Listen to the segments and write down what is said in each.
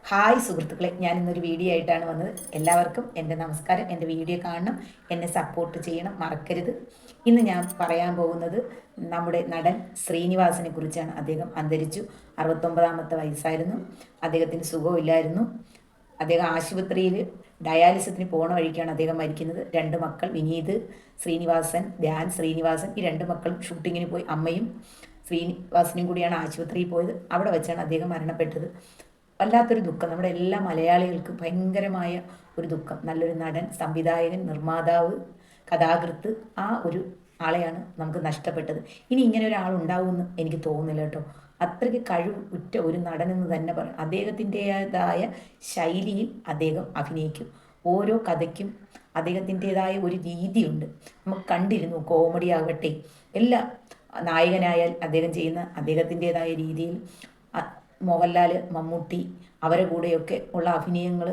Hi സുഹൃത്തുക്കളെ, ഞാൻ ഇന്നൊരു വീഡിയോ ആയിട്ടാണ് വന്നത്. എല്ലാവർക്കും എൻ്റെ നമസ്കാരം. എൻ്റെ വീഡിയോ കാണണം, എന്നെ സപ്പോർട്ട് ചെയ്യണം, മറക്കരുത്. ഇന്ന് ഞാൻ പറയാൻ പോകുന്നത് നമ്മുടെ നടൻ ശ്രീനിവാസനെ കുറിച്ചാണ്. അദ്ദേഹം അന്തരിച്ചു. 69ാമത്തെ വയസ്സായിരുന്നു. അദ്ദേഹത്തിന് സുഖമില്ലായിരുന്നു. അദ്ദേഹം ആശുപത്രിയിൽ ഡയാലിസിസിന് പോണ വഴിക്കാണ് അദ്ദേഹം മരിക്കുന്നത്. രണ്ട് മക്കൾ, വിനീത് ശ്രീനിവാസൻ, ധ്യാൻ ശ്രീനിവാസൻ, ഈ രണ്ട് മക്കളും ഷൂട്ടിങ്ങിന് പോയി. അമ്മയും ശ്രീനിവാസനും കൂടിയാണ് ആശുപത്രിയിൽ പോയത്. അവിടെ വെച്ചാണ് അദ്ദേഹം മരണപ്പെട്ടത്. വല്ലാത്തൊരു ദുഃഖം, നമ്മുടെ എല്ലാ മലയാളികൾക്കും ഭയങ്കരമായ ഒരു ദുഃഖം. നല്ലൊരു നടൻ, സംവിധായകൻ, നിർമ്മാതാവ്, കഥാകൃത്ത്, ആ ഒരു ആളെയാണ് നമുക്ക് നഷ്ടപ്പെട്ടത്. ഇനി ഇങ്ങനെ ഒരാളുണ്ടാവുമെന്ന് എനിക്ക് തോന്നുന്നില്ല കേട്ടോ. അത്രയ്ക്ക് കഴിവ് ഉറ്റ ഒരു നടനെന്ന് തന്നെ പറയും. അദ്ദേഹത്തിൻ്റെതായ ശൈലിയിൽ അദ്ദേഹം അഭിനയിക്കും. ഓരോ കഥയ്ക്കും അദ്ദേഹത്തിൻ്റെതായ ഒരു രീതിയുണ്ട്. നമുക്ക് കണ്ടിരുന്നു, കോമഡി ആകട്ടെ, എല്ലാ നായകനായാൽ അദ്ദേഹം ചെയ്യുന്ന അദ്ദേഹത്തിൻ്റെതായ രീതിയിൽ മോഹൻലാൽ, മമ്മൂട്ടി, അവരെ കൂടെയൊക്കെ ഉള്ള അഭിനയങ്ങൾ,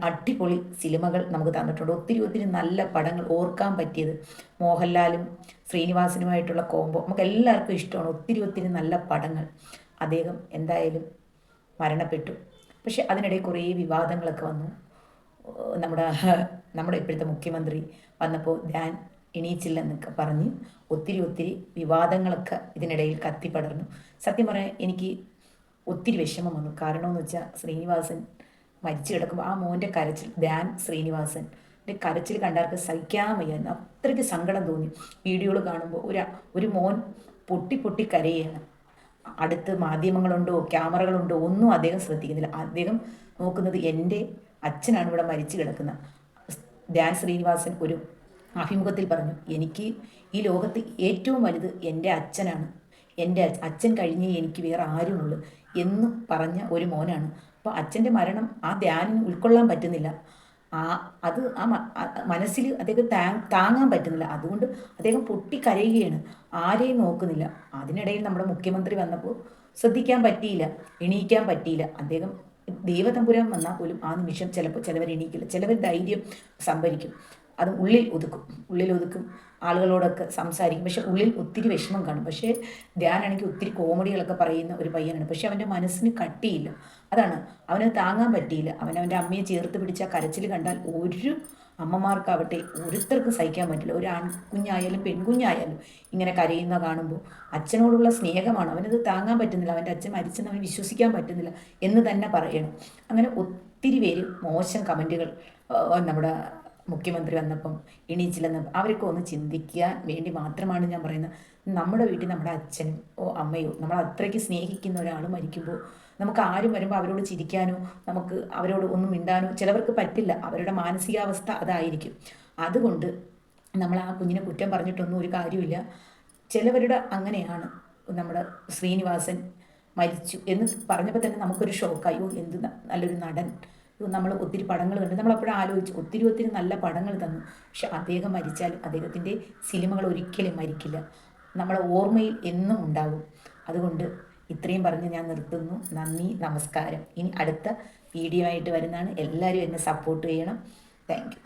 അടിപൊളി സിനിമകൾ നമുക്ക് തന്നിട്ടുണ്ട്. ഒത്തിരി ഒത്തിരി നല്ല പടങ്ങൾ, ഓർക്കാൻ പറ്റിയത് മോഹൻലാലും ശ്രീനിവാസനുമായിട്ടുള്ള കോംബോ നമുക്ക് എല്ലാവർക്കും ഇഷ്ടമാണ്. ഒത്തിരി ഒത്തിരി നല്ല പടങ്ങൾ. അദ്ദേഹം എന്തായാലും മരണപ്പെട്ടു. പക്ഷെ അതിനിടയിൽ കുറേ വിവാദങ്ങളൊക്കെ വന്നു. നമ്മുടെ നമ്മുടെ ഇപ്പോഴത്തെ മുഖ്യമന്ത്രി വന്നപ്പോൾ ധ്യാൻ എണീച്ചില്ലെന്നൊക്കെ പറഞ്ഞ് ഒത്തിരി ഒത്തിരി വിവാദങ്ങളൊക്കെ ഇതിനിടയിൽ കത്തിപ്പടർന്നു. സത്യം പറയാൻ എനിക്ക് ഒത്തിരി വിഷമം വന്നു. കാരണമെന്ന് വെച്ചാൽ ശ്രീനിവാസൻ മരിച്ചു കിടക്കുമ്പോൾ ആ മോൻ്റെ കരച്ചിൽ, ധ്യാൻ ശ്രീനിവാസൻ്റെ കരച്ചിൽ കണ്ടാർക്ക് സഹിക്കാൻ വയ്യായിരുന്നു. അത്രയ്ക്ക് സങ്കടം തോന്നി വീഡിയോകൾ കാണുമ്പോൾ. ഒരു മോൻ പൊട്ടി പൊട്ടി കരയാണ്. അടുത്ത് മാധ്യമങ്ങളുണ്ടോ ക്യാമറകളുണ്ടോ ഒന്നും അദ്ദേഹം ശ്രദ്ധിക്കുന്നില്ല. അദ്ദേഹം നോക്കുന്നത് എൻ്റെ അച്ഛനാണ് ഇവിടെ മരിച്ചു കിടക്കുന്നത്. ധ്യാൻ ശ്രീനിവാസൻ ഒരു അഭിമുഖത്തിൽ പറഞ്ഞു, എനിക്ക് ഈ ലോകത്ത് ഏറ്റവും വലുത് എൻ്റെ അച്ഛനാണ്, എൻ്റെ അച്ഛൻ കഴിഞ്ഞേ എനിക്ക് വേറെ ആരുമുള്ളൂ എന്ന് പറഞ്ഞ ഒരു മോനാണ്. അപ്പോൾ അച്ഛൻ്റെ മരണം ആ ധ്യാനിന് ഉൾക്കൊള്ളാൻ പറ്റുന്നില്ല. അത് മനസ്സിൽ അദ്ദേഹം താങ്ങാൻ പറ്റുന്നില്ല. അതുകൊണ്ട് അദ്ദേഹം പൊട്ടിക്കരയുകയാണ്, ആരെയും നോക്കുന്നില്ല. അതിനിടയിൽ നമ്മുടെ മുഖ്യമന്ത്രി വന്നപ്പോൾ ശ്രദ്ധിക്കാൻ പറ്റിയില്ല, എണീക്കാൻ പറ്റിയില്ല. അദ്ദേഹം ദൈവതമ്പുരാൻ വന്നാൽ പോലും ആ നിമിഷം ചിലപ്പോൾ ചിലവർ എണീക്കില്ല, ചിലവർ ധൈര്യം സംഭരിക്കും, അത് ഉള്ളിൽ ഒതുക്കും, ആളുകളോടൊക്കെ സംസാരിക്കും. പക്ഷെ ഉള്ളിൽ ഒത്തിരി വിഷമം കാണും. പക്ഷേ ധ്യാനാണെങ്കിൽ ഒത്തിരി കോമഡികളൊക്കെ പറയുന്ന ഒരു പയ്യനാണ്. പക്ഷെ അവൻ്റെ മനസ്സിന് കട്ടിയില്ല. അതാണ്, അവന് താങ്ങാൻ പറ്റിയില്ല. അവൻ്റെ അമ്മയെ ചേർത്ത് പിടിച്ച കരച്ചിൽ കണ്ടാൽ ഒരു അമ്മമാർക്കാവട്ടെ ഒരുത്തർക്കും സഹിക്കാൻ പറ്റില്ല. ഒരു ആൺകുഞ്ഞായാലും പെൺകുഞ്ഞായാലും ഇങ്ങനെ കരയുന്ന കാണുമ്പോൾ അച്ഛനോടുള്ള സ്നേഹമാണ്. അവനത് താങ്ങാൻ പറ്റുന്നില്ല. അവൻ്റെ അച്ഛൻ മരിച്ചെന്ന് അവന് വിശ്വസിക്കാൻ പറ്റുന്നില്ല എന്ന് തന്നെ പറയണം. അങ്ങനെ ഒത്തിരി പേര് മോശം കമൻറ്റുകൾ നമ്മുടെ മുഖ്യമന്ത്രി വന്നപ്പം എണീച്ചില്ലെന്നപ്പം അവരൊക്കെ ഒന്ന് ചിന്തിക്കാൻ വേണ്ടി മാത്രമാണ് ഞാൻ പറയുന്നത്. നമ്മുടെ വീട്ടിൽ നമ്മുടെ അച്ഛനോ അമ്മയോ നമ്മൾ അത്രയ്ക്ക് സ്നേഹിക്കുന്ന ഒരാൾ മരിക്കുമ്പോൾ നമുക്ക് ആരും വരുമ്പോൾ അവരോട് ചിരിക്കാനോ നമുക്ക് അവരോട് ഒന്നും മിണ്ടാനോ ചിലവർക്ക് പറ്റില്ല. അവരുടെ മാനസികാവസ്ഥ അതായിരിക്കും. അതുകൊണ്ട് നമ്മൾ ആ കുഞ്ഞിനെ കുറ്റം പറഞ്ഞിട്ടൊന്നും ഒരു കാര്യമില്ല. ചിലവരുടെ അങ്ങനെയാണ്. നമ്മുടെ ശ്രീനിവാസൻ മരിച്ചു എന്ന് പറഞ്ഞപ്പോൾ തന്നെ നമുക്കൊരു ഷോക്കായി. എന്ത് നല്ലൊരു നടൻ, നമ്മൾ ഒത്തിരി പടങ്ങൾ കണ്ടു. നമ്മളപ്പോഴും ആലോചിച്ചു, ഒത്തിരി ഒത്തിരി നല്ല പടങ്ങൾ തന്നു. പക്ഷെ അദ്ദേഹം മരിച്ചാലും അദ്ദേഹത്തിൻ്റെ സിനിമകൾ ഒരിക്കലും മരിക്കില്ല, നമ്മളെ ഓർമ്മയിൽ എന്നും ഉണ്ടാകും. അതുകൊണ്ട് ഇത്രയും പറഞ്ഞ് ഞാൻ നിർത്തുന്നു. നന്ദി, നമസ്കാരം. ഇനി അടുത്ത വീഡിയോ ആയിട്ട് വരുന്നതാണ്. എല്ലാവരും എന്നെ സപ്പോർട്ട് ചെയ്യണം. Thank you.